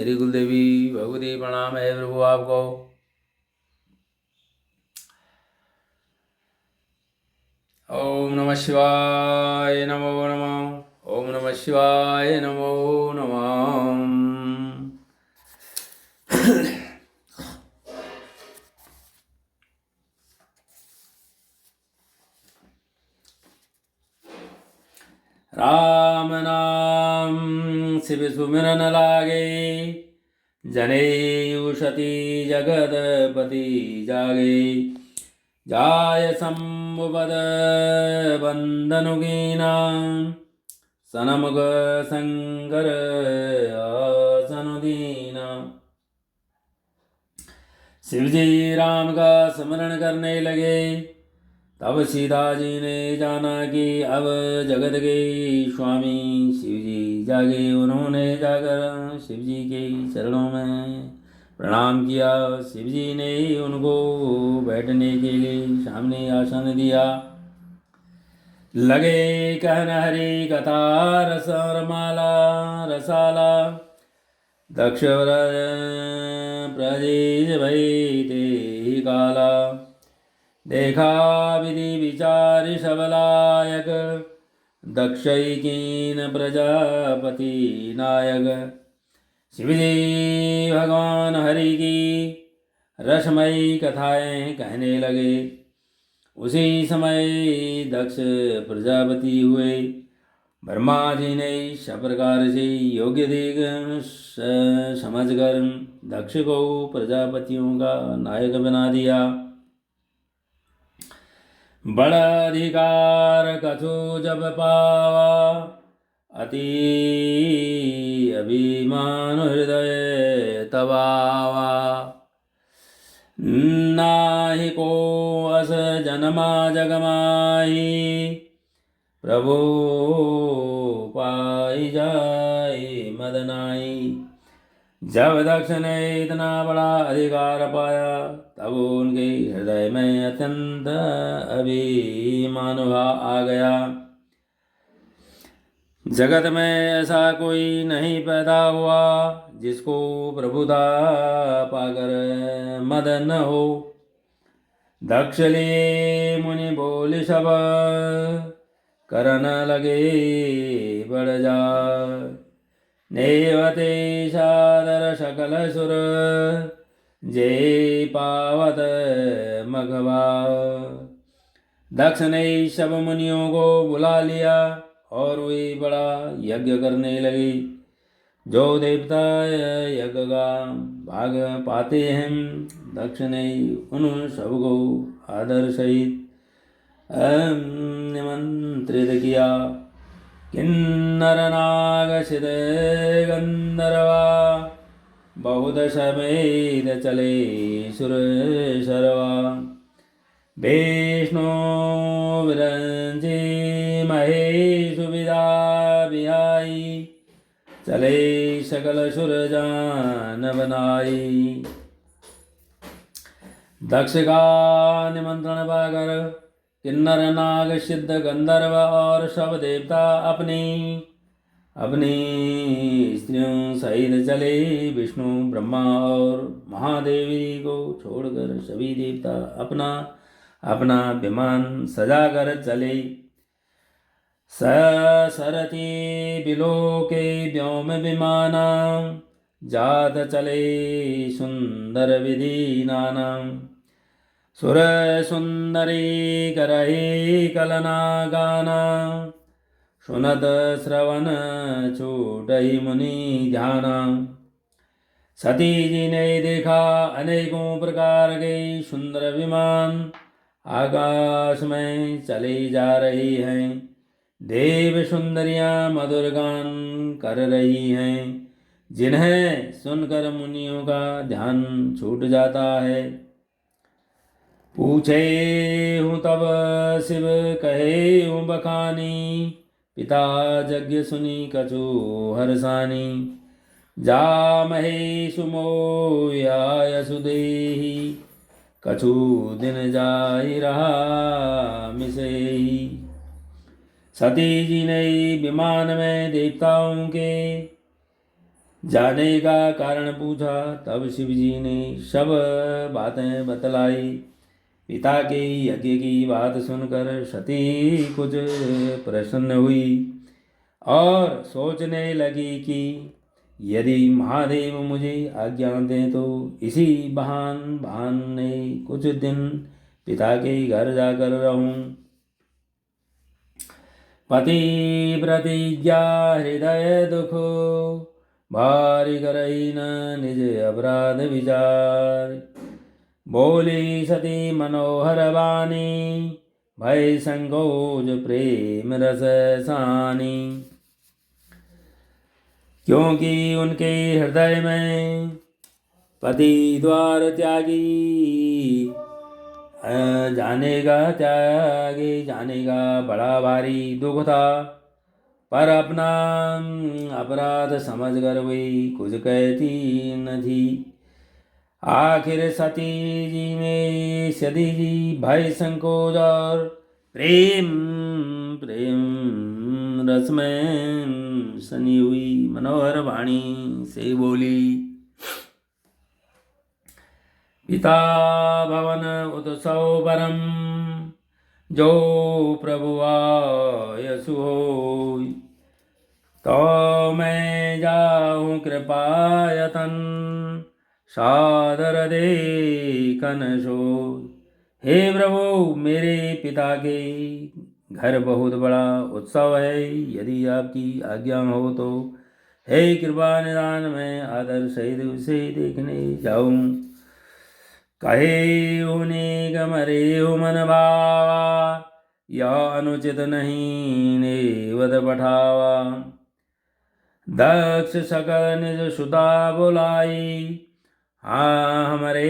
मेरी कुलदेवी भगवती प्रणाम है प्रभु आपको। ओम नमः शिवाय नमो नमः। ओम नमः शिवाय नमो नमः। राम नाम शिव सुमिरन लागे, जनेयु सती जगदपति जागे। जाय शंभुपद बंदनुगीना, सनमुख शंकर आसनुदीना। शिवजी राम का स्मरण करने लगे, तब सीता जी ने जाना कि अब जगत के स्वामी शिवजी जागे। उन्होंने जाकर शिवजी के चरणों में प्रणाम किया। शिवजी ने उनको बैठने के लिए सामने आसन दिया। लगे कहन हरि कथा रसमाला रसाला, दक्ष प्रजेश भई ते काला। देखा विधि विचार सबलायक, दक्ष कीन प्रजापति नायक। शिवजी भगवान हरि की रसमयी कथाएं कहने लगे। उसी समय दक्ष प्रजापति हुए। ब्रह्मा जी ने सब प्रकार से योग्य देख समझकर दक्ष को प्रजापतियों का नायक बना दिया। बड़ा अधिकार कछु जब पावा, अति अभिमान हृदय तबावा। नाहि को अस जन्मा जगमाही, प्रभु पाई जाए मदनाई। जब दक्ष ने इतना बड़ा अधिकार पाया, तब उनके हृदय में अत्यंत अभिमान आ गया। जगत में ऐसा कोई नहीं पैदा हुआ जिसको प्रभुता पाकर मद न हो। दक्ष लिए मुनि बोले सब, करन लगे बढ़ जा। नेवते सादर सकल सुर, जे पावत मघवा। दक्ष ने सब मुनियों को बुला लिया और वे बड़ा यज्ञ करने लगे। जो देवता यज्ञ का भाग पाते हैं, दक्ष ने उन सबको आदर सहित निमंत्रित किया। किन्नर नाग सिद्ध गंधर्वा, बहुत समेत चले सुर सरवा। विष्णु विरंजी महेश विदा बिहाई, चले सकल सुर जान बनाई। दक्ष का निमंत्रण पाकर किन्नर नाग सिद्ध गंधर्व और सब देवता अपनी अपनी स्त्रियों सहित चले। विष्णु ब्रह्मा और महादेवी को छोड़कर सभी देवता अपना अपना विमान सजाकर चले। सरती बिलोके व्योम विमाना, जात चले सुंदर विधि नाना। सुर सुंदरी करही कलना गाना, सुनत श्रवण छूटहि मुनि ध्याना। सती जी ने देखा अनेकों प्रकार के सुंदर विमान आकाश में चले जा रही हैं। देव सुंदरियां मधुर गान कर रही हैं, जिन्हें सुनकर मुनियों का ध्यान छूट जाता है। पूछे हूँ तब शिव कहे हूँ बखानी, पिता यज्ञ सुनी कछु हर्षानी। जा महेश मोया यशुदेही, कछु दिन जाई रहा मिसेही। सती जी ने विमान में देवताओं के जाने का कारण पूछा। तब शिव जी ने सब बातें बतलाई। पिता के यज्ञ की बात सुनकर सती कुछ प्रसन्न हुई और सोचने लगी कि यदि महादेव मुझे आज्ञा दें तो इसी बहाने कुछ दिन पिता के घर जाकर रहूं। पति प्रतिज्ञा हृदय दुखो, भारी करई न निज अपराध विचार। बोली सती मनोहर वाणी, भय संकोच प्रेम रस सानी। क्योंकि उनके हृदय में पति द्वार त्यागी जाने का बड़ा भारी दुख था। पर अपना अपराध समझकर वे कुछ कहती न थी। आखिर सती जी भय संकोच और प्रेम प्रेम रस में सनी हुई मनोहर वाणी से बोली। पिता भवन उत्सव परम, जो प्रभु आयसु होय। तो मैं जाऊं कृपायतन, सादर देखन सोय। हे प्रभु, मेरे पिता के घर बहुत बड़ा उत्सव है। यदि आपकी आज्ञा हो तो हे कृपा निदान में आदर सहित उसे देखने जाऊं। कहे उन्हें गमरे मन भावा, यह अनुचित नहीं ने वद पठावा। दक्ष सकल निज सुता बुलाई, हाँ हमारे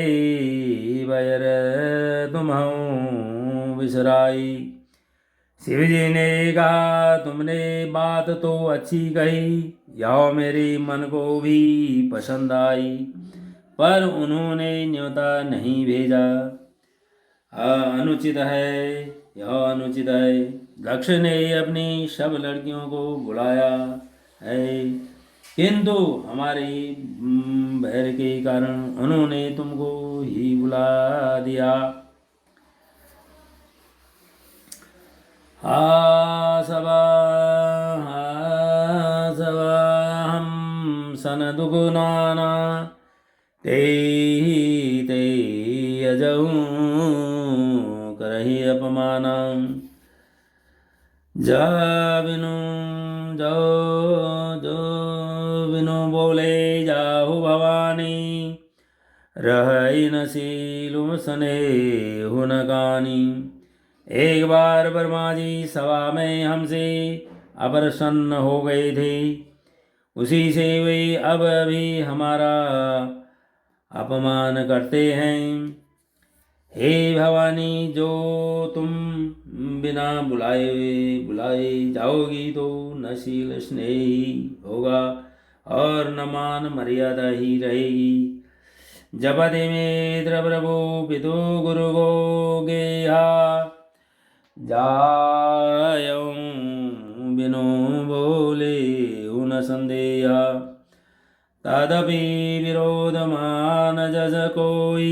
बैर तुम्हूँ बिसराई। शिव जी ने कहा, तुमने बात तो अच्छी कही, यह मेरे मन को भी पसंद आई। पर उन्होंने न्योता नहीं भेजा, अनुचित है, यह अनुचित है। दक्ष ने अपनी सब लड़कियों को बुलाया है, किंतु हमारे बैर के कारण उन्होंने तुमको ही बुला दिया। हम सन दुख नाना, ते अजहू करही अपमाना। जा बिनु जो जो बिनु बोले जाहु भवानी, रही न सीलु सने हुन कानी। एक बार ब्रह्मा जी सभा में हमसे अप्रसन्न हो गए थे, उसी से वे अब भी हमारा अपमान करते हैं। हे भवानी, जो तुम बिना बुलाए जाओगी तो न शील स्नेही होगा और न मान मर्यादा ही रहेगी। जपति मित्र प्रभु पितु गुरु गो गेहा, जायऊं बिनु बोले उन संदेहा। तदपि विरोध मान जस कोई,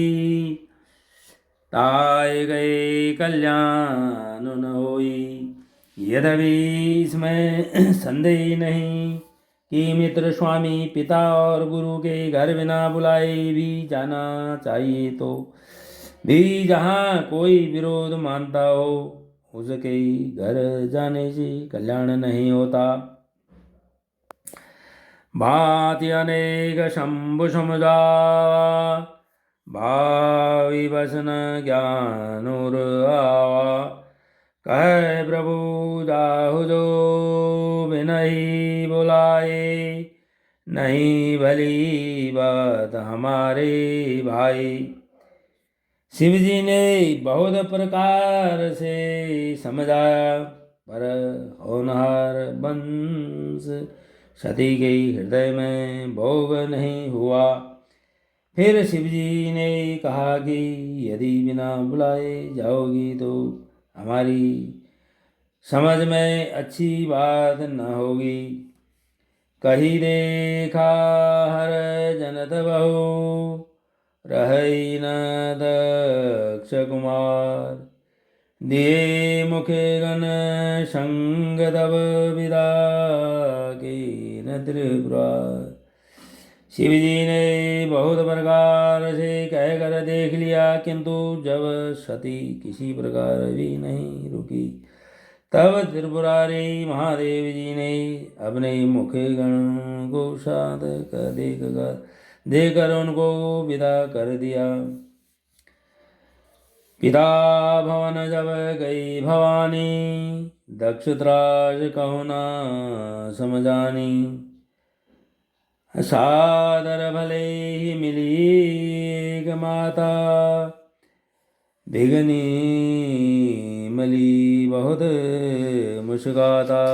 ताए गए कल्याण न होई। यद्यपि इसमें संदेह नहीं कि मित्र स्वामी पिता और गुरु के घर बिना बुलाए भी जाना चाहिए, तो भी जहाँ कोई विरोध मानता हो उसके घर जाने से कल्याण नहीं होता। भांति अनेक शंभु समुदाय, भावी वसन ज्ञानुर आवा। कह प्रभु जाहु जो बिनहि बुलाए, नहीं भली बात हमारे भाई। शिव जी ने बहुत प्रकार से समझाया, पर होनहार वंश सती के हृदय में भोग नहीं हुआ। फिर शिव जी ने कहा कि यदि बिना बुलाए जाओगी तो हमारी समझ में अच्छी बात न होगी। कही देखा हर जनत बहु, रहई न दक्ष कुमार। दिए मुखे गण संग तब, विदा की न त्रिपुरार। शिव जी ने बहुत प्रकार से कह कर देख लिया, किंतु जब सती किसी प्रकार भी नहीं रुकी, तब त्रिपुरारी महादेव जी ने अपने मुख गण को साथ कर देकर उनको विदा कर दिया। पिता भवन जब गई भवानी, दक्ष त्रास कहो न समझानी। सादर भले ही मिली एक माता, भिगनी मली बहुत मुस्काता।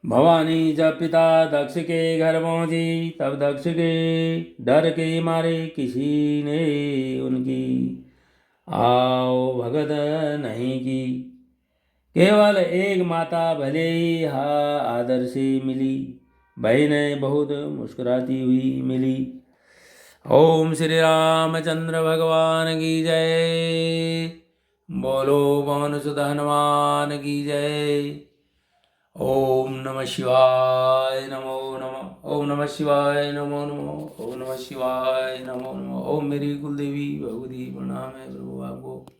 भवानी जब पिता दक्ष के घर पहुंची, तब दक्ष के डर के मारे किसी ने उनकी आओ भगत नहीं की। केवल एक माता भले ही आदर से मिली, बहनें बहुत मुस्कुराती हुई मिली। ओम श्री रामचंद्र भगवान की जय। बोलो पवन सुत हनुमान की जय। ओम नमः शिवाय नमो नमः। ओम नमः शिवाय नमो नमः। ओम नमः शिवाय नमो नमः। ओम मेरी कुलदेवी भगवती प्रणाम है प्रभु आपको।